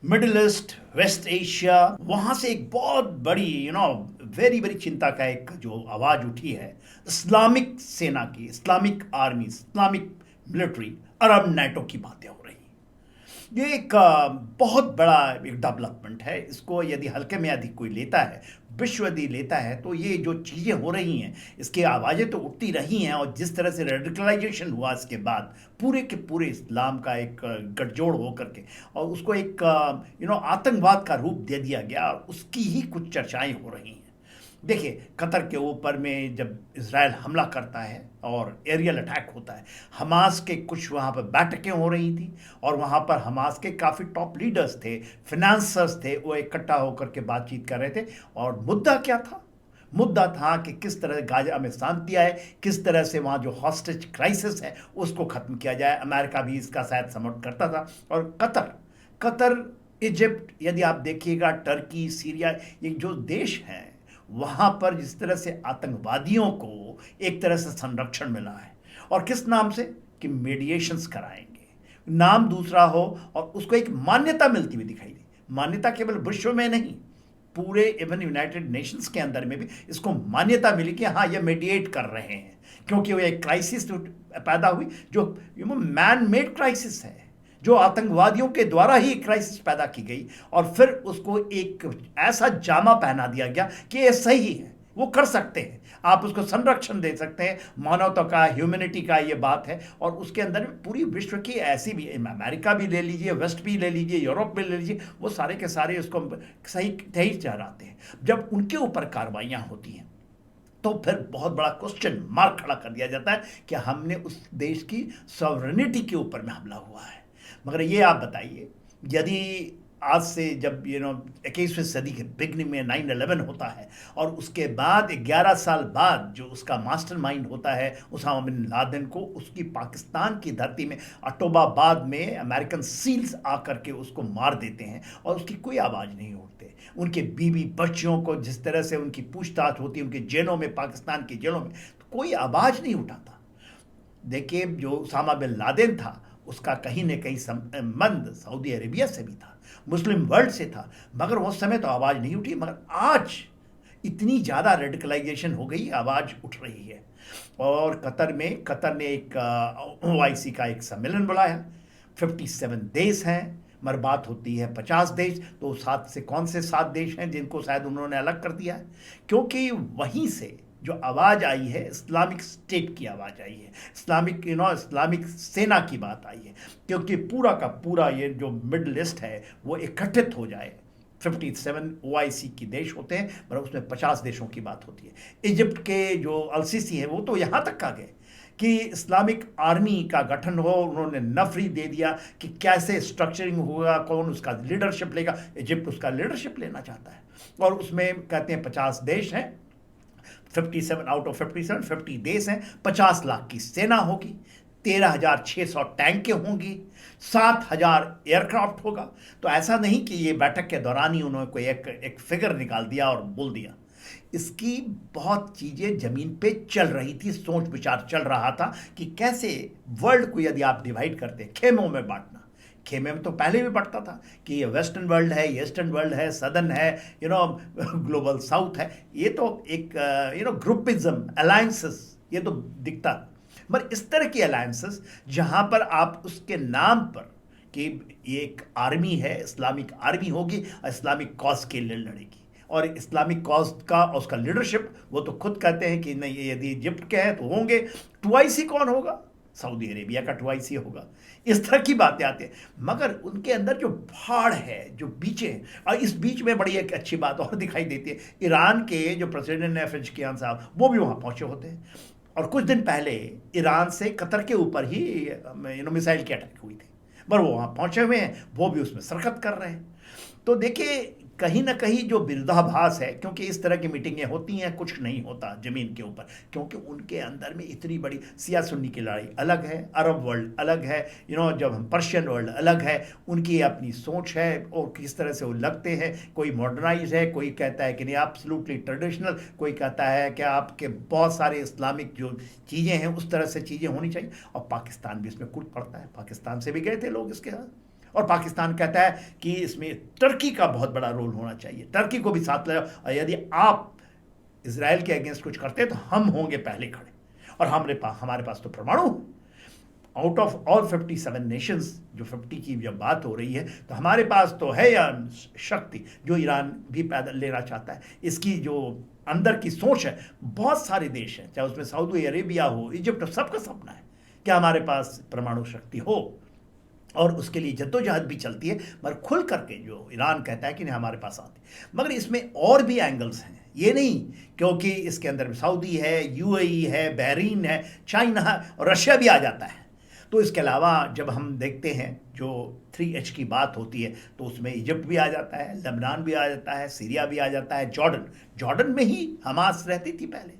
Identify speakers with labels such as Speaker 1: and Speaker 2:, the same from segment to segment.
Speaker 1: Middle east, waste Asia, वहाँ से एक बहुत बड़ी वेरी वेरी चिंता का एक जो आवाज़ उठी है इस्लामिक सेना की, इस्लामिक आर्मी, इस्लामिक मिलिट्री, अरब नेटो की बातें हो रही हैं। ये एक बहुत बड़ा एक डेवलपमेंट है। इसको यदि हल्के में यदि कोई लेता है, विश्व यदि लेता है, तो ये जो चीज़ें हो रही हैं इसकी आवाज़ें तो उठती रही हैं, और जिस तरह से रेडिकलाइजेशन हुआ इसके बाद पूरे के पूरे इस्लाम का एक गठजोड़ हो करके और उसको एक आतंकवाद का रूप दे दिया गया, और उसकी ही कुछ चर्चाएं हो रही हैं। देखिए, कतर के ऊपर में जब इसराइल हमला करता है और एरियल अटैक होता है, हमास के कुछ वहाँ पर बैठकें हो रही थी, और वहाँ पर हमास के काफ़ी टॉप लीडर्स थे, फिनेंसर्स थे, वो इकट्ठा होकर के बातचीत कर रहे थे। और मुद्दा क्या था? मुद्दा था कि किस तरह गाजा में शांति आए, किस तरह से वहाँ जो हॉस्टेज क्राइसिस है उसको ख़त्म किया जाए। अमेरिका भी इसका शायद समर्थन करता था। और कतर कतर इजिप्ट, यदि आप देखिएगा, टर्की, सीरिया, ये जो देश हैं, वहाँ पर जिस तरह से आतंकवादियों को एक तरह से संरक्षण मिला है, और किस नाम से कि मीडिएशंस कराएंगे, नाम दूसरा हो, और उसको एक मान्यता मिलती हुई दिखाई दी। मान्यता केवल विश्व में नहीं, पूरे इवन यूनाइटेड नेशंस के अंदर में भी इसको मान्यता मिली कि हाँ, ये मेडिएट कर रहे हैं, क्योंकि वो एक क्राइसिस पैदा हुई जो मैन मेड क्राइसिस है, जो आतंकवादियों के द्वारा ही क्राइसिस पैदा की गई, और फिर उसको एक ऐसा जामा पहना दिया गया कि ये सही है, वो कर सकते हैं, आप उसको संरक्षण दे सकते हैं। मानवता का, ह्यूमैनिटी का ये बात है। और उसके अंदर पूरी विश्व की ऐसी भी, अमेरिका भी ले लीजिए, वेस्ट भी ले लीजिए, यूरोप भी ले लीजिए, वो सारे के सारे उसको सही सही ठहराते हैं। जब उनके ऊपर कार्रवाइयाँ होती हैं तो फिर बहुत बड़ा क्वेश्चन मार्क खड़ा कर दिया जाता है कि हमने उस देश की सॉवरेनिटी के ऊपर में हमला हुआ है। मगर ये आप बताइए, यदि आज से जब 21वीं सदी के बिगनिंग में 9/11 होता है, और उसके बाद 11 साल बाद जो उसका मास्टरमाइंड होता है उसामा बिन लादेन को, उसकी पाकिस्तान की धरती में अटोबाबाद में अमेरिकन सील्स आकर के उसको मार देते हैं, और उसकी कोई आवाज़ नहीं उठते। उनके बीवी बच्चियों को जिस तरह से उनकी पूछताछ होती है उनके जेलों में, पाकिस्तान की जेलों में, तो कोई आवाज़ नहीं उठाता। देखिए, जो उसामा बिन लादेन था उसका कहीं न कहीं संबंध सऊदी अरेबिया से भी था, मुस्लिम वर्ल्ड से था, मगर उस समय तो आवाज़ नहीं उठी। मगर आज इतनी ज़्यादा रेडिकलाइजेशन हो गई, आवाज़ उठ रही है। और कतर ने एक ओआईसी का एक सम्मेलन बुलाया। 57 देश हैं, मगर बात होती है 50 देश, तो सात से कौन से 7 देश हैं जिनको शायद उन्होंने अलग कर दिया है, क्योंकि वहीं से जो आवाज़ आई है, इस्लामिक स्टेट की आवाज़ आई है, इस्लामिक सेना की बात आई है, क्योंकि पूरा का पूरा ये जो मिडल ईस्ट है वो इकट्ठित हो जाए। 57 ओआईसी की देश होते हैं, पर उसमें 50 देशों की बात होती है। इजिप्ट के जो अलसीसी है वो तो यहाँ तक आ गए कि इस्लामिक आर्मी का गठन हो, उन्होंने नफरी दे दिया कि कैसे स्ट्रक्चरिंग होगा, कौन उसका लीडरशिप लेगा। इजिप्ट उसका लीडरशिप लेना चाहता है, और उसमें कहते हैं 50 देश हैं, 57 आउट ऑफ 57, 50 देश हैं, 50 लाख की सेना होगी, 13,600 टैंकें होंगी, 7,000 एयरक्राफ्ट होगा। तो ऐसा नहीं कि ये बैठक के दौरान ही उन्होंने कोई एक फिगर निकाल दिया और बोल दिया। इसकी बहुत चीज़ें ज़मीन पे चल रही थी, सोच विचार चल रहा था कि कैसे वर्ल्ड को यदि आप डिवाइड करते, खेमों में बांटना। खेमे में तो पहले भी बढ़ता था कि ये वेस्टर्न वर्ल्ड है, ईस्टर्न वर्ल्ड है, सदर्न है, ग्लोबल साउथ है। ये तो एक ग्रुपिज्म, अलायंसेस, ये तो दिखता। मगर इस तरह की अलायंसेस जहाँ पर आप उसके नाम पर कि ये एक आर्मी है, इस्लामिक आर्मी होगी, इस्लामिक कॉज के लिए लड़ेगी, और इस्लामिक कॉज का और उसका लीडरशिप, वो तो खुद कहते हैं कि नहीं, यदि इजिप्ट के हैं तो होंगे। टूआईसी कौन होगा? सऊदी अरेबिया का टूआईसी होगा। इस तरह की बातें आती हैं, मगर उनके अंदर जो भाड़ है, जो बीचे हैं, और इस बीच में बड़ी एक अच्छी बात और दिखाई देती है। ईरान के जो प्रेसिडेंट है पेजेशकियान साहब, वो भी वहाँ पहुँचे होते हैं, और कुछ दिन पहले ईरान से कतर के ऊपर ही मिसाइल की अटैक हुई थी, पर वो वहाँ पहुँचे हुए हैं, वो भी उसमें शिरकत कर रहे हैं। तो देखिए, कहीं ना कहीं जो विरोधाभास है, क्योंकि इस तरह की मीटिंगें होती हैं, कुछ नहीं होता ज़मीन के ऊपर, क्योंकि उनके अंदर में इतनी बड़ी सिया सुन्नी की लड़ाई अलग है, अरब वर्ल्ड अलग है, जब हम पर्शियन वर्ल्ड अलग है, उनकी अपनी सोच है, और किस तरह से वो लगते हैं। कोई मॉडर्नाइज है, कोई कहता है कि नहीं एब्सोल्युटली ट्रेडिशनल, कोई कहता है कि आपके बहुत सारे इस्लामिक जो चीज़ें हैं उस तरह से चीज़ें होनी चाहिए। और पाकिस्तान भी इसमें कूद पड़ता है, पाकिस्तान से भी गए थे लोग इसके साथ, और पाकिस्तान कहता है कि इसमें टर्की का बहुत बड़ा रोल होना चाहिए, टर्की को भी साथ लाओ, और यदि आप इसराइल के अगेंस्ट कुछ करते हैं तो हम होंगे पहले खड़े। और हमारे पास तो परमाणु, आउट ऑफ ऑल 57 नेशंस, जो 50 की जब बात हो रही है, तो हमारे पास तो है या शक्ति जो ईरान भी पैदल लेना चाहता है। इसकी जो अंदर की सोच है, बहुत सारे देश हैं, चाहे उसमें सऊदी अरेबिया हो, इजिप्ट, सबका सपना है कि हमारे पास परमाणु शक्ति हो, और उसके लिए जद्दोजहद भी चलती है। मगर खुल करके जो ईरान कहता है कि नहीं हमारे पास आती, मगर इसमें और भी एंगल्स हैं, ये नहीं, क्योंकि इसके अंदर सऊदी है, यूएई है, बहरीन है, चाइना है, और रशिया भी आ जाता है। तो इसके अलावा जब हम देखते हैं जो 3H की बात होती है, तो उसमें इजिप्ट भी आ जाता है, लेबनान भी आ जाता है, सीरिया भी आ जाता है, जॉर्डन में ही हमास रहती थी पहले,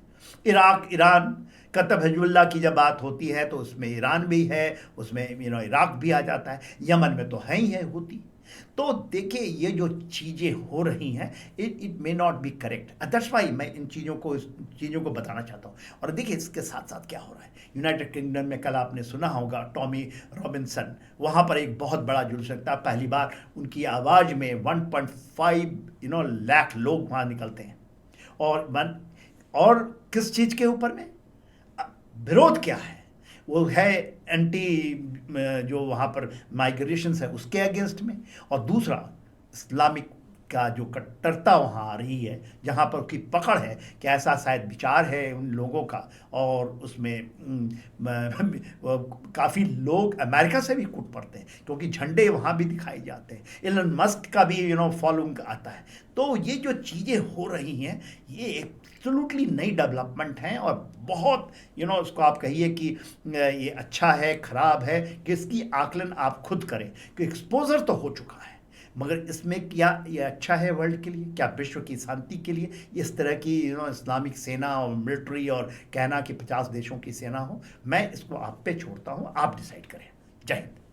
Speaker 1: इराक, ईरान, कतब हिजबुल्लाह की जब बात होती है तो उसमें ईरान भी है, उसमें इराक भी आ जाता है, यमन में तो है ही है होती। तो देखिए ये जो चीज़ें हो रही हैं, it may not be correct, that's why मैं इन चीज़ों को बताना चाहता हूँ। और देखिए इसके साथ साथ क्या हो रहा है यूनाइटेड किंगडम में, कल आपने सुना होगा टॉमी रॉबिन्सन, वहाँ पर एक बहुत बड़ा जुलूस लगता है, पहली बार उनकी आवाज़ में 1.5 लाख लोग वहाँ निकलते हैं। और किस चीज़ के ऊपर में विरोध क्या है, वो है एंटी जो वहाँ पर माइग्रेशंस है उसके अगेंस्ट में, और दूसरा इस्लामिक का जो कट्टरता वहाँ आ रही है, जहाँ पर की पकड़ है कि ऐसा शायद विचार है उन लोगों का, और उसमें काफ़ी लोग अमेरिका से भी कूट पड़ते हैं, क्योंकि झंडे वहाँ भी दिखाए जाते हैं, एलन मस्क का भी फॉलोइंग आता है। तो ये जो चीज़ें हो रही हैं, ये एब्सोल्युटली नई डेवलपमेंट हैं, और बहुत उसको आप कहिए कि ये अच्छा है खराब है, कि इसकी आकलन आप खुद करें, कि एक्सपोजर तो हो चुका है, मगर इसमें क्या ये अच्छा है वर्ल्ड के लिए, क्या विश्व की शांति के लिए इस तरह की इस्लामिक सेना और मिलिट्री, और कहना कि 50 देशों की सेना हो, मैं इसको आप पे छोड़ता हूँ, आप डिसाइड करें। जय हिंद।